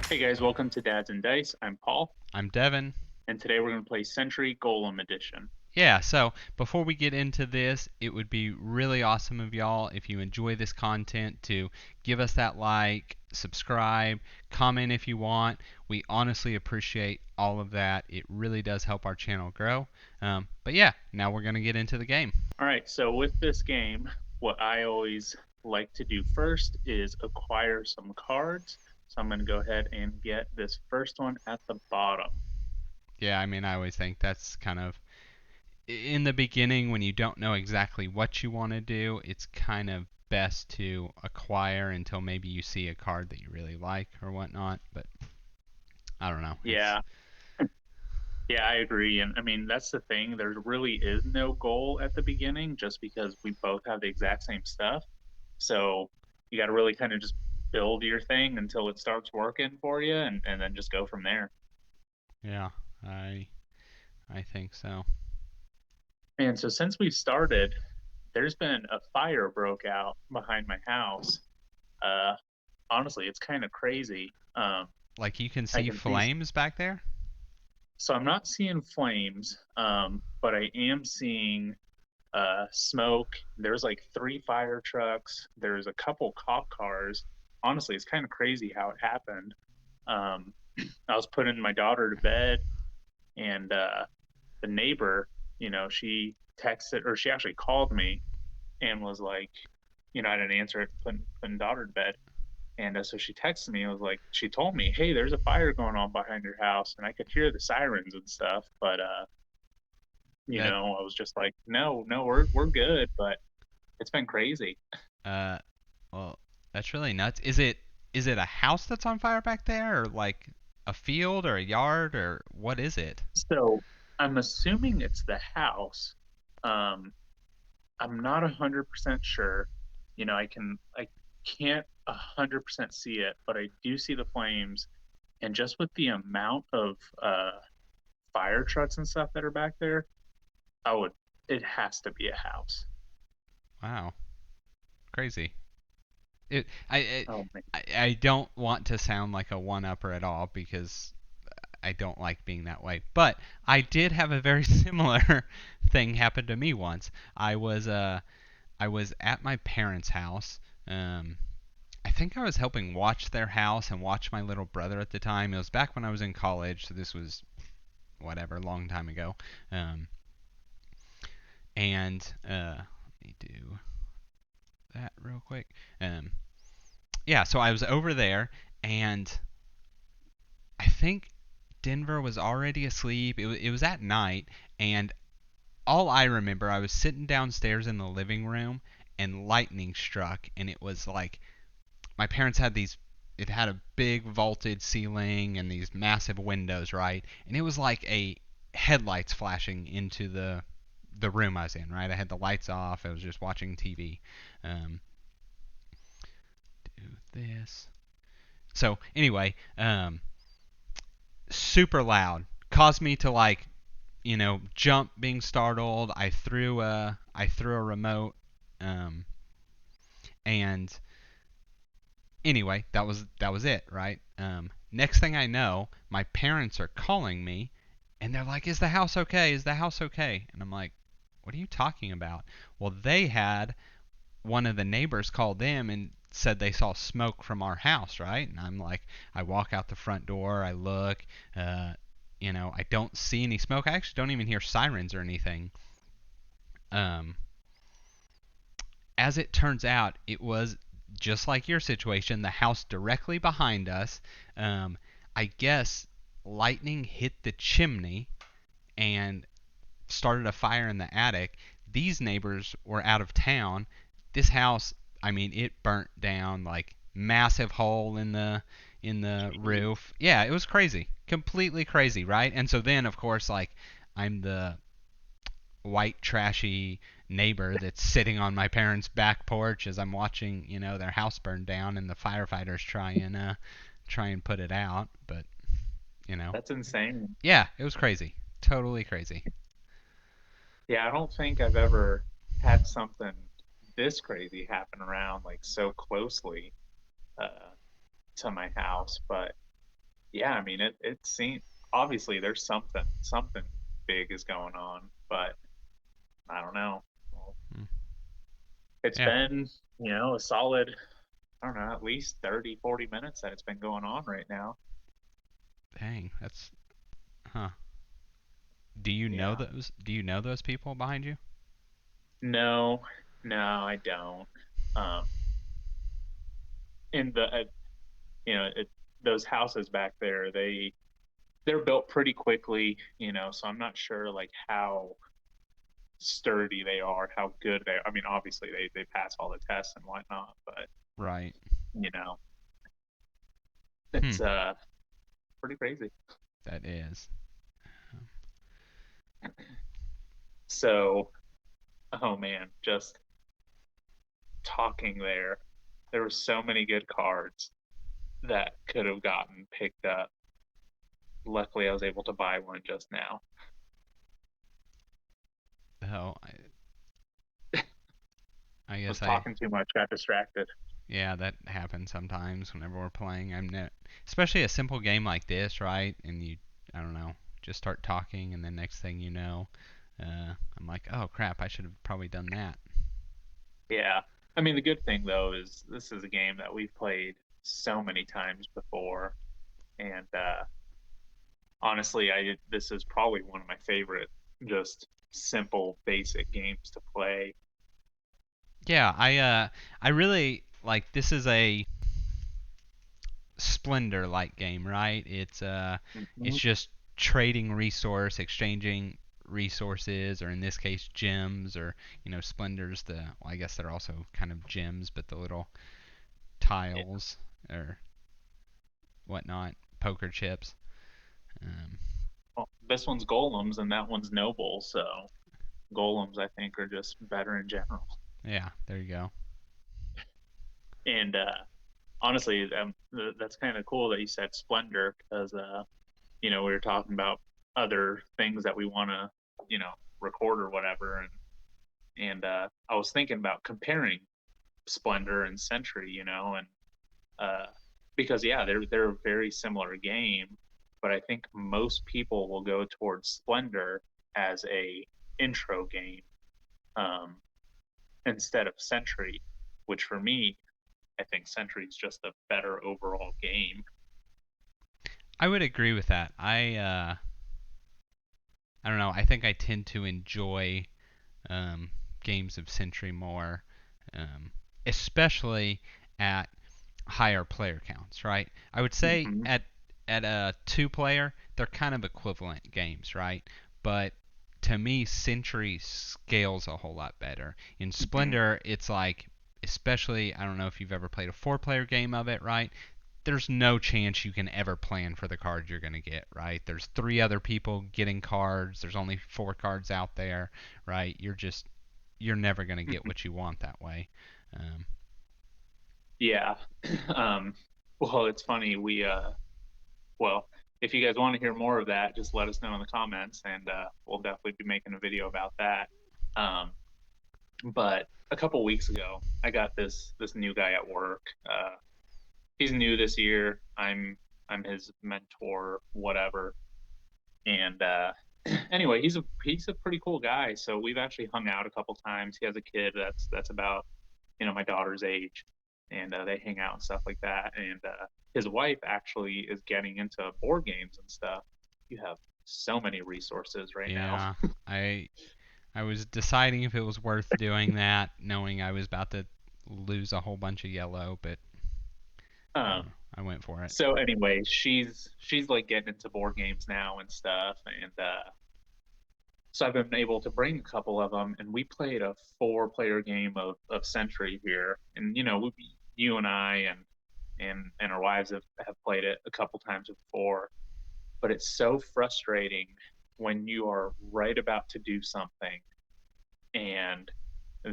Hey guys, welcome to Dads and Dice. I'm Paul, I'm Devin. and today we're going to play Century Golem Edition. Yeah, so before we get into this, it would be really awesome of y'all if you enjoy this content to give us that like, subscribe, comment if you want. We honestly appreciate all of that. It really does help our channel grow. But yeah, now we're going to get into the game. All right, so with this game, what I always like to do first is acquire some cards. So I'm going to go ahead and get this first one at the bottom. Yeah, I mean, I always think that's kind of in the beginning when you don't know exactly what you want to do, it's kind of best to acquire until maybe you see a card that you really like or whatnot. But I don't know. It's Yeah, yeah, I agree. And I mean, that's the thing. There really is no goal at the beginning just because we both have the exact same stuff. So you got to really kind of just build your thing until it starts working for you and then just go from there. yeah, I I think so. And so since we started, there's been a fire broke out behind my house. Uh, Honestly, it's kind of crazy. Like you can I see can see, flames back there. so I'm not seeing flames, but I am seeing smoke. There's like three fire trucks. There's a couple cop cars. Honestly, it's kind of crazy how it happened. Um, I was putting my daughter to bed, and the neighbor, she texted or she actually called me and was like, I didn't answer it, putting daughter to bed. And so she texted me. I was like, she told me, "Hey, there's a fire going on behind your house," and I could hear the sirens and stuff. But That I was just like, "No, no, we're good." But it's been crazy. uh, well, that's really nuts. Is it a house that's on fire back there, or like a field or a yard, or what is it? So I'm assuming it's the house. Um, I'm not 100% sure. I can't 100% see it, but I do see the flames. And just with the amount of fire trucks and stuff that are back there, I would. It has to be a house. Wow, crazy. It Oh man. I don't want to sound like a one-upper at all because I don't like being that way. But I did have a very similar thing happen to me once. I was at my parents' house. Um, I think I was helping watch their house and watch my little brother at the time. It was back when I was in college, so this was whatever, long time ago. Um, and let me do that real quick. Um, yeah, so I was over there, and I think Denver was already asleep. It was at night, and all I remember, I was sitting downstairs in the living room, and lightning struck, and it was like my parents had these. It had a big vaulted ceiling and these massive windows, right? And it was like a headlights flashing into the room I was in, right? I had the lights off. I was just watching TV. Um, do this. So anyway, super loud, caused me to like jump being startled. I threw a remote, um, and anyway, that was it, right? Next thing I know, my parents are calling me, and they're like, "Is the house okay? Is the house okay?" And I'm like, "What are you talking about?" Well, they had one of the neighbors call them and said they saw smoke from our house, right? And I'm like, I walk out the front door, I look, uh, I don't see any smoke. I actually don't even hear sirens or anything. Um, as it turns out, it was just like your situation, the house directly behind us. Um, I guess lightning hit the chimney and started a fire in the attic. These neighbors were out of town. This house, I mean, it burnt down like massive hole in the Jeez. roof. Yeah, it was crazy. Completely crazy, right? And so then of course like I'm the white trashy neighbor that's sitting on my parents' back porch as I'm watching, their house burn down and the firefighters try and put it out, but you know. That's insane. Yeah, it was crazy. Totally crazy. Yeah, I don't think I've ever had something this crazy happen around like so closely uh, to my house, but yeah, I mean it seems obviously there's something big is going on, but I don't know. Well, Mm. it's Yeah. been, a solid, I don't know, at least 30, 40 minutes that it's been going on right now. Dang. That's huh. Do you know Yeah. those? Do you know those people behind you? No, no, I don't. Um, in the you know, those houses back there, they're built pretty quickly, so I'm not sure like how sturdy they are, how good they are. I mean, obviously they pass all the tests and whatnot, but Right. you know, Hmm. it's pretty crazy. That is. So, oh man, just talking there, there were so many good cards that could have gotten picked up. Luckily, I was able to buy one just now. Oh, I Was guess I. talking too much, got distracted. Yeah, that happens sometimes whenever we're playing. I'm not, especially a simple game like this, right? And you, I don't know, just start talking, and then next thing you know, I'm like, oh crap, I should have probably done that. Yeah. I mean, the good thing though is this is a game that we've played so many times before, and honestly, I this is probably one of my favorite, just simple, basic games to play. Yeah, I really like this is a Splendor like game, right? It's Hmm. just trading resource, exchanging resources, or in this case gems, or Splendor's well, I guess they're also kind of gems, but the little Yeah. tiles or whatnot, poker chips. Um, Well, this one's golems and that one's noble, so golems I think are just better in general. yeah, there you go. And honestly, that's kind of cool that you said Splendor because we were talking about other things that we want to, record or whatever, and I was thinking about comparing Splendor and Century, and uh, because yeah, they're a very similar game, but I think most people will go towards Splendor as a intro game um, instead of Century, which for me, I think Century is just a better overall game. I would agree with that. I don't know. I think I tend to enjoy um, games of Century more, um, especially at higher player counts, right? I would say Hmm. at a two player, they're kind of equivalent games, right? But to me, Century scales a whole lot better. In Hmm. Splendor, it's like, especially, I don't know if you've ever played a four-player game of it, right? There's no chance you can ever plan for the cards you're going to get, right? There's three other people getting cards. There's only four cards out there, right? You're never going to get what you want that way. Um, Yeah. um, well, it's funny. Well, if you guys want to hear more of that, just let us know in the comments, and we'll definitely be making a video about that. Um, but a couple weeks ago, I got this new guy at work. He's new this year. I'm his mentor, whatever. And anyway, he's a pretty cool guy. So we've actually hung out a couple times. He has a kid that's about my daughter's age, and they hang out and stuff like that. And his wife actually is getting into board games and stuff. You have so many resources right now. yeah, I I was deciding if it was worth doing that, knowing I was about to lose a whole bunch of yellow, but Um, I went for it. so anyway, she's like getting into board games now and stuff, and so I've been able to bring a couple of them, and we played a four-player game of Century here, and you and I and our wives have played it a couple times before, but it's so frustrating when you are right about to do something and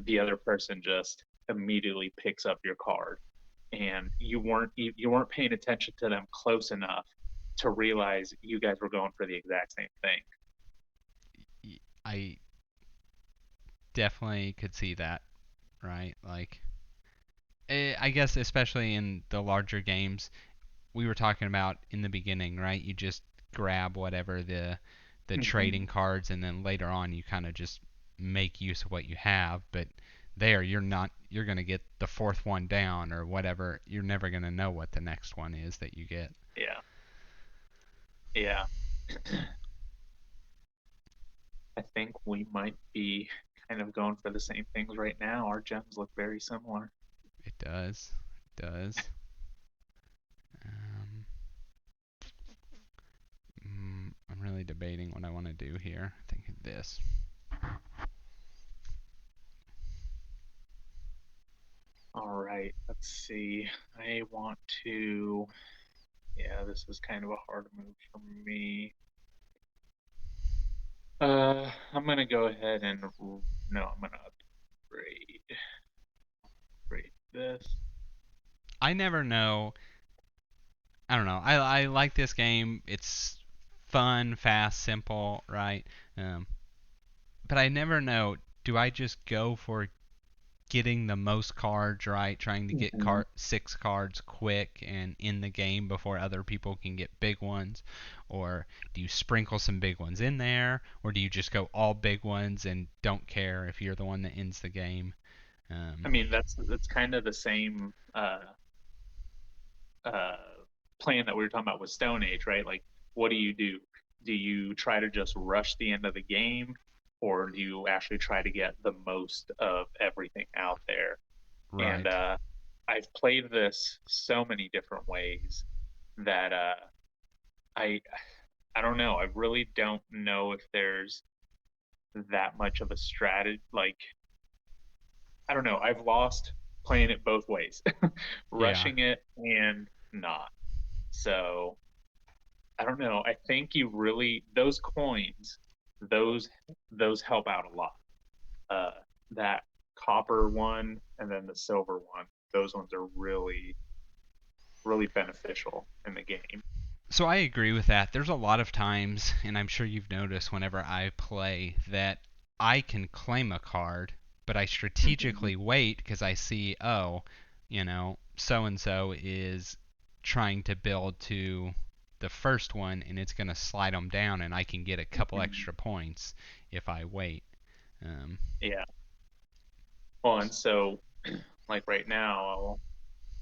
the other person just immediately picks up your card and you weren't paying attention to them close enough to realize you guys were going for the exact same thing. I definitely could see that, right? Like, I guess especially in the larger games, we were talking about in the beginning, right? You just grab whatever the Hmm. trading cards, and then later on you kind of just make use of what you have. But there, you're gonna get the fourth one down or whatever. You're never gonna know what the next one is that you get. Yeah, yeah. I think we might be kind of going for the same things right now. Our gems look very similar. It does. It does. Um, I'm really debating what I want to do here. I think of this. All right, let's see. I want to. Yeah, this is kind of a hard move for me. I'm gonna go ahead and no, I'm gonna upgrade this. I never know. I don't know. I like this game. It's fun, fast, simple, right? Um, but I never know. Do I just go for getting the most cards right, trying to get Hmm. 6 cards quick and in the game before other people can get big ones, or do you sprinkle some big ones in there, or do you just go all big ones and don't care if you're the one that ends the game? Um, I mean, that's kind of the same uh, plan that we were talking about with Stone Age, right? Like, what do you do? Do you try to just rush the end of the game, or do you actually try to get the most of everything out there? And right. I've played this so many different ways that I I don't know. I really don't know if there's that much of a strategy. Like, I don't know. I've lost playing it both ways, Yeah. rushing it and not. So I don't know. I think you really those coins, those those help out a lot. Uh, that copper one and then the silver one, those ones are really beneficial in the game. So I agree with that. There's a lot of times, and I'm sure you've noticed whenever I play, that I can claim a card, but I Hmm. strategically wait because I see, oh, so and so is trying to build to the first one, and it's going to slide them down, and I can get a couple Hmm. extra points if I wait. Um, Yeah. Well, and so like right now, I'll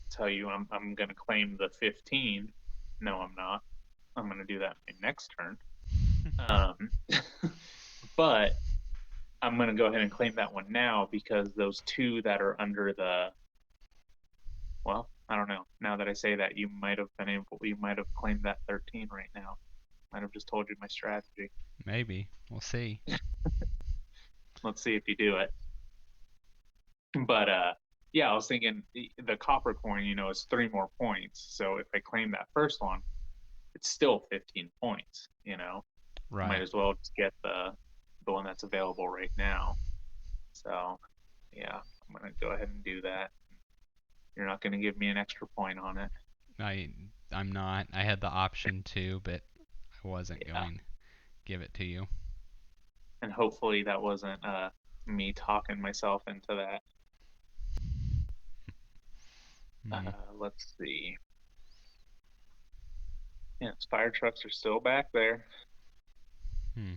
tell you I'm gonna claim the 15. No, I'm not. I'm gonna do that my next turn. Um, but I'm gonna go ahead and claim that one now because those two that are under the well, I don't know. Now that I say that, you might have claimed that 13 right now. Might have just told you my strategy. Maybe. We'll see. Let's see if you do it. But yeah, I was thinking the copper coin, is 3 more points. So if I claim that first one, it's still 15 points. Might Right. as well just get the one that's available right now. So yeah, I'm gonna go ahead and do that. You're not gonna give me an extra point on it. I I'm not. I had the option to, but I wasn't Yeah. going to give it to you. And hopefully that wasn't me talking myself into that. Hmm. Let's see. Yeah, fire trucks are still back there. Hmm.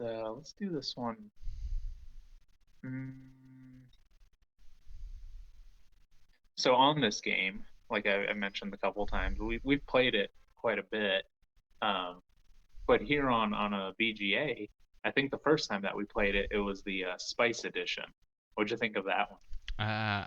Let's do this one. Mm. So on this game, like I mentioned a couple times, we've played it quite a bit. Um, but here on a BGA, I think the first time that we played it, it was the Spice Edition. What'd you think of that one? Uh,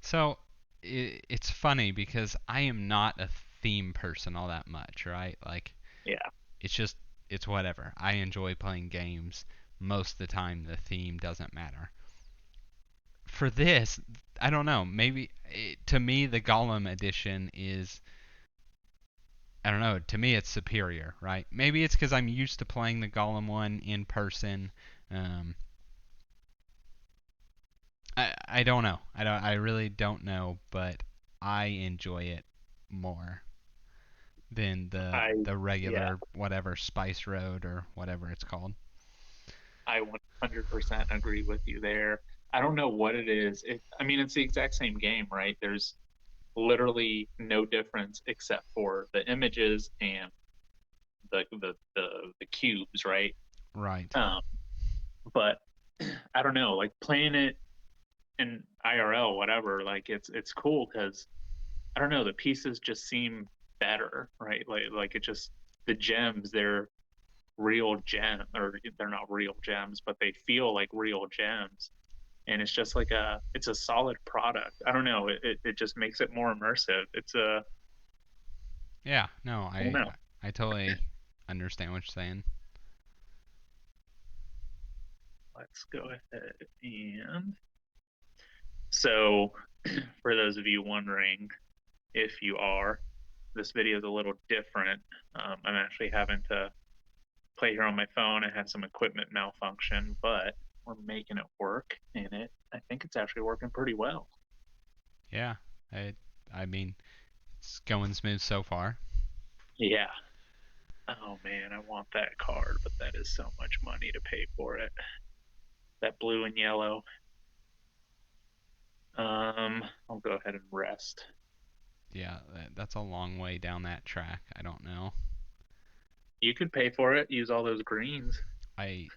so it's funny because I am not a theme person all that much, right? Like Yeah. it's just it's whatever. I enjoy playing games. Most of the time, the theme doesn't matter. For this, I don't know. Maybe to me, the Golem edition is. I don't know. To me, it's superior, right? Maybe it's because I'm used to playing the Golem one in person. Um, I don't know. I really don't know, but I enjoy it more than the I the yeah, regular whatever Spice Road or whatever it's called. I 100% agree with you there. I don't know what it is. I mean, it's the exact same game, right? literally no difference except for the images and the cubes, right? Right. Um, but I don't know, like playing it in IRL, whatever, like it's cool because I don't know, the pieces just seem better, right? Like it just the gems, they're real gem or they're not real gems, but they feel like real gems. And it's just like it's a solid product. I don't know, it just makes it more immersive. It's a Yeah. No, I don't know. I totally understand what you're saying. Let's go ahead and so for those of you wondering if you are, this video is a little different. I'm actually having to play here on my phone. I had some equipment malfunction, but we're making it work, and I think it's actually working pretty well. Yeah. I I mean, it's going smooth so far. Yeah. Oh man, I want that card, but that is so much money to pay for it. That blue and yellow. I'll go ahead and rest. Yeah, that's a long way down that track. I don't know. You could pay for it, use all those greens. I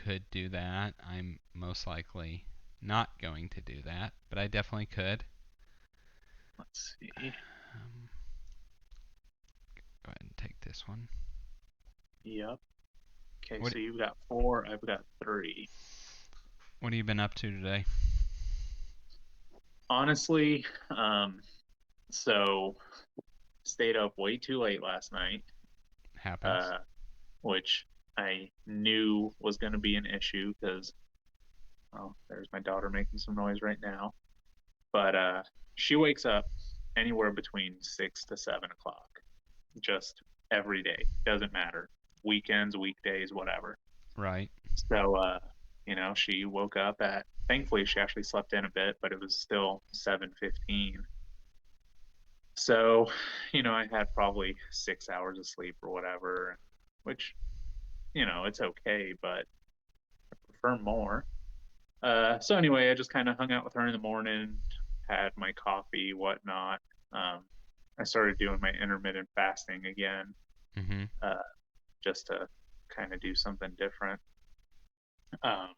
could do that. I'm most likely not going to do that, but I definitely could. Let's see. Go ahead and take this one. Yep. Okay, What so you've got four, I've got three. What have you been up to today? Honestly, so stayed up way too late last night, Happens. uh, which I knew was going to be an issue because, oh, there's my daughter making some noise right now. But she wakes up anywhere between 6 to 7 o'clock, just every day. Doesn't matter. Weekends, weekdays, whatever. Right. So, she woke up at, thankfully, she actually slept in a bit, but it was still 7:15. So, I had probably 6 hours of sleep or whatever, which, it's okay, but I prefer more. So anyway, I just kind of hung out with her in the morning, had my coffee, whatnot. Um, I started doing my intermittent fasting again, Mhm. uh, just to kind of do something different. Um,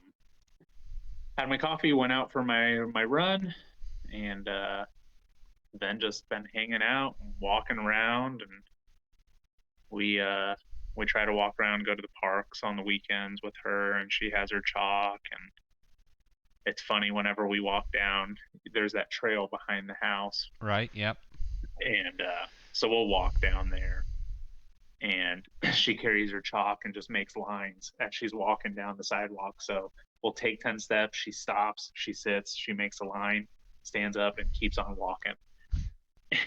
had my coffee, went out for my run, and then just been hanging out and walking around. And we try to walk around, go to the parks on the weekends with her, and she has her chalk. And it's funny whenever we walk down, there's that trail behind the house, Right. Yep. and so we'll walk down there, and she carries her chalk and just makes lines as she's walking down the sidewalk. So we'll take 10 steps, she stops, she sits, she makes a line, stands up, and keeps on walking.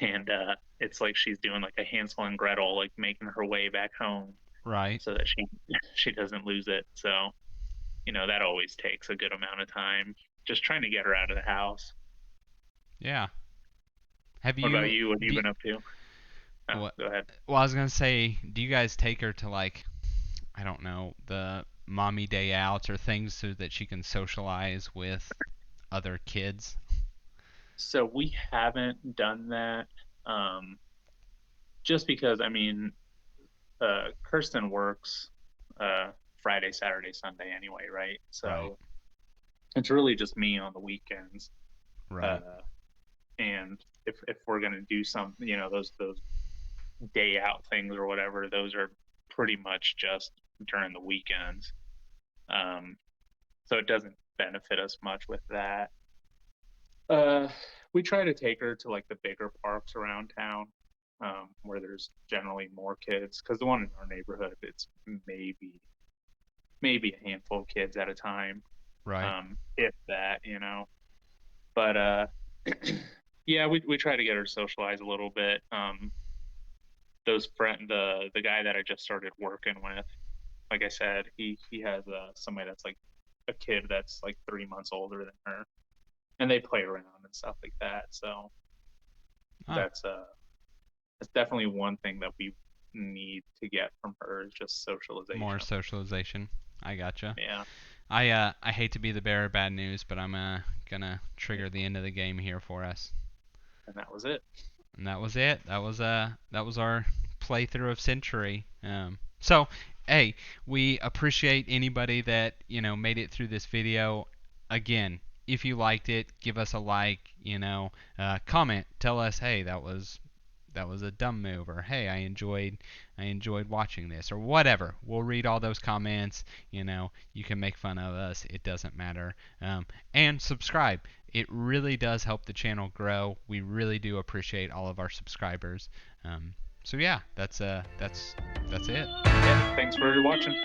And it's like she's doing like a Hansel and Gretel, like making her way back home Right. so that she doesn't lose it. So that always takes a good amount of time, just trying to get her out of the house. Yeah. Have What about you you? What have you do been up to? Oh, what go ahead. Well, I was going to say, do you guys take her to like, I don't know, the mommy day outs or things so that she can socialize with other kids? So we haven't done that, um, just because I mean, Kirsten works uh, Friday, Saturday, Sunday anyway, right? Right. So it's really just me on the weekends. Right. Uh, and if we're gonna do some, those day out things or whatever, those are pretty much just during the weekends. Um, so it doesn't benefit us much with that. Uh, we try to take her to like the bigger parks around town, where there's generally more kids. Because the one in our neighborhood, it's maybe a handful of kids at a time, Right. if that. But yeah, we try to get her socialized a little bit. The guy that I just started working with, like I said, he has somebody that's like a kid that's like 3 months older than her, and they play around and stuff like that. So Ah, that's that's definitely one thing that we need to get from her is just more socialization. socialization. I gotcha. Yeah. I hate to be the bearer of bad news, but I'm gonna trigger the end of the game here for us. and that was it. And that was it. That was our playthrough of Century. So hey, we appreciate anybody that made it through this video. Again, if you liked it, give us a like. Comment, tell us, hey, that was a dumb move, or hey, I enjoyed watching this, or whatever. We'll read all those comments. You can make fun of us. It doesn't matter. And subscribe. It really does help the channel grow. We really do appreciate all of our subscribers. So yeah, that's it. Yeah, thanks for watching.